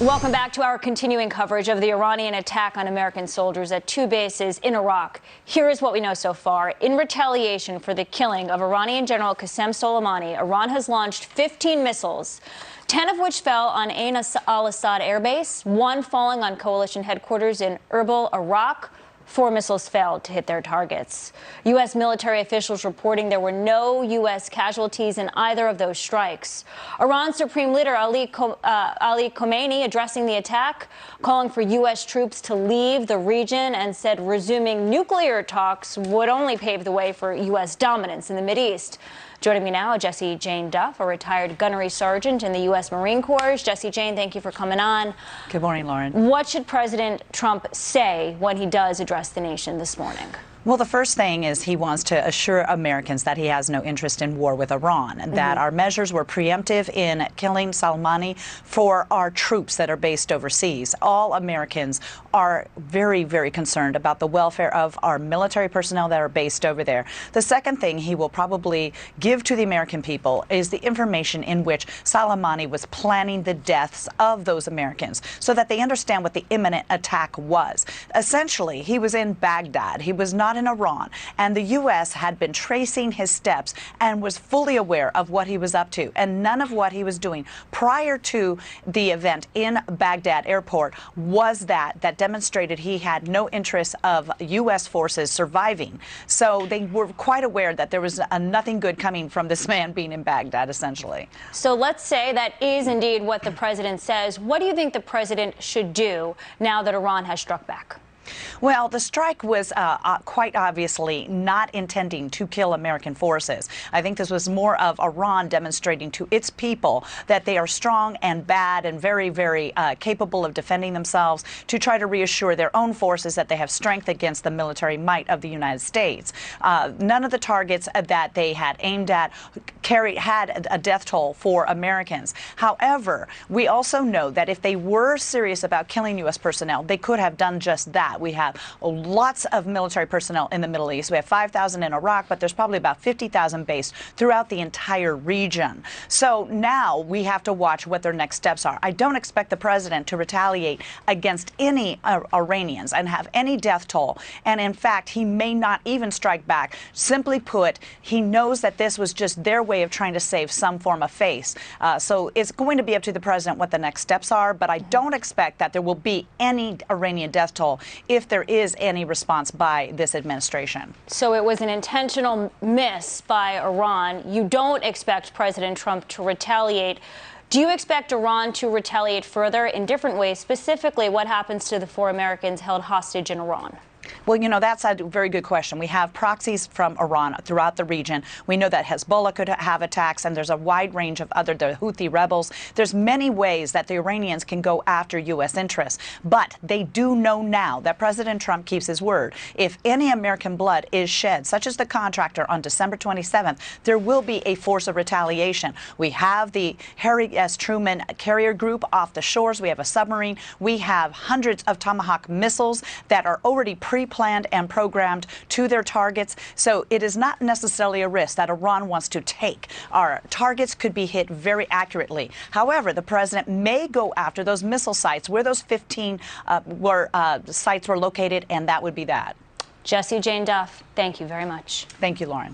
Welcome back to our continuing coverage of the Iranian attack on American soldiers at two bases in Iraq. Here is what we know so far. In retaliation for the killing of Iranian General Qasem Soleimani, Iran has launched 15 missiles, 10 of which fell on Ain al-Assad Air Base, one falling on coalition headquarters in Erbil, Iraq. 4 missiles failed to hit their targets. U.S. military officials reporting there were no U.S. casualties in either of those strikes. Iran's Supreme Leader Ali Khamenei addressing the attack, calling for U.S. troops to leave the region, and said resuming nuclear talks would only pave the way for U.S. dominance in the Mideast. Joining me now, Jessie Jane Duff, a retired gunnery sergeant in the U.S. Marine Corps. Jessie Jane, thank you for coming on. Good morning, Lauren. What should President Trump say when he does address the nation this morning? Well, the first thing is he wants to assure Americans that he has no interest in war with Iran, and that our measures were preemptive in killing Soleimani for our troops that are based overseas. All Americans are very, very concerned about the welfare of our military personnel that are based over there. The second thing he will probably give to the American people is the information in which Soleimani was planning the deaths of those Americans, so that they understand what the imminent attack was. Essentially, he was in Baghdad. He was not in Iran, and the U.S. had been tracing his steps and was fully aware of what he was up to, and none of what he was doing prior to the event in Baghdad airport was that demonstrated he had no interest of U.S. forces surviving. So they were quite aware that there was nothing good coming from this man being in Baghdad, essentially. So let's say that is indeed what the president says. What do you think the president should do now that Iran has struck back? Well, the strike was quite obviously not intending to kill American forces. I think this was more of Iran demonstrating to its people that they are strong and bad and very, very capable of defending themselves, to try to reassure their own forces that they have strength against the military might of the United States. None of the targets that they had aimed at had a death toll for Americans. However, we also know that if they were serious about killing U.S. personnel, they could have done just that. We have lots of military personnel in the Middle East. We have 5,000 in Iraq, but there's probably about 50,000 based throughout the entire region. So now we have to watch what their next steps are. I don't expect the president to retaliate against any Iranians and have any death toll. And in fact, he may not even strike back. Simply put, he knows that this was just their way of trying to save some form of face. So it's going to be up to the president what the next steps are, but I don't expect that there will be any Iranian death toll if there is any response by this administration. So it was an intentional miss by Iran. You don't expect President Trump to retaliate. Do you expect Iran to retaliate further in different ways? Specifically, what happens to the 4 Americans held hostage in Iran? Well, you know, that's a very good question. We have proxies from Iran throughout the region. We know that Hezbollah could have attacks, and there's a wide range of the Houthi rebels. There's many ways that the Iranians can go after U.S. interests. But they do know now that President Trump keeps his word. If any American blood is shed, such as the contractor on December 27th, there will be a force of retaliation. We have the Harry S. Truman carrier group off the shores. We have a submarine. We have hundreds of Tomahawk missiles that are already pre-planned and programmed to their targets. So it is not necessarily a risk that Iran wants to take. Our targets could be hit very accurately. However, the president may go after those missile sites where those 15 sites were located, and that would be that. Jessie Jane Duff, thank you very much. Thank you, Lauren.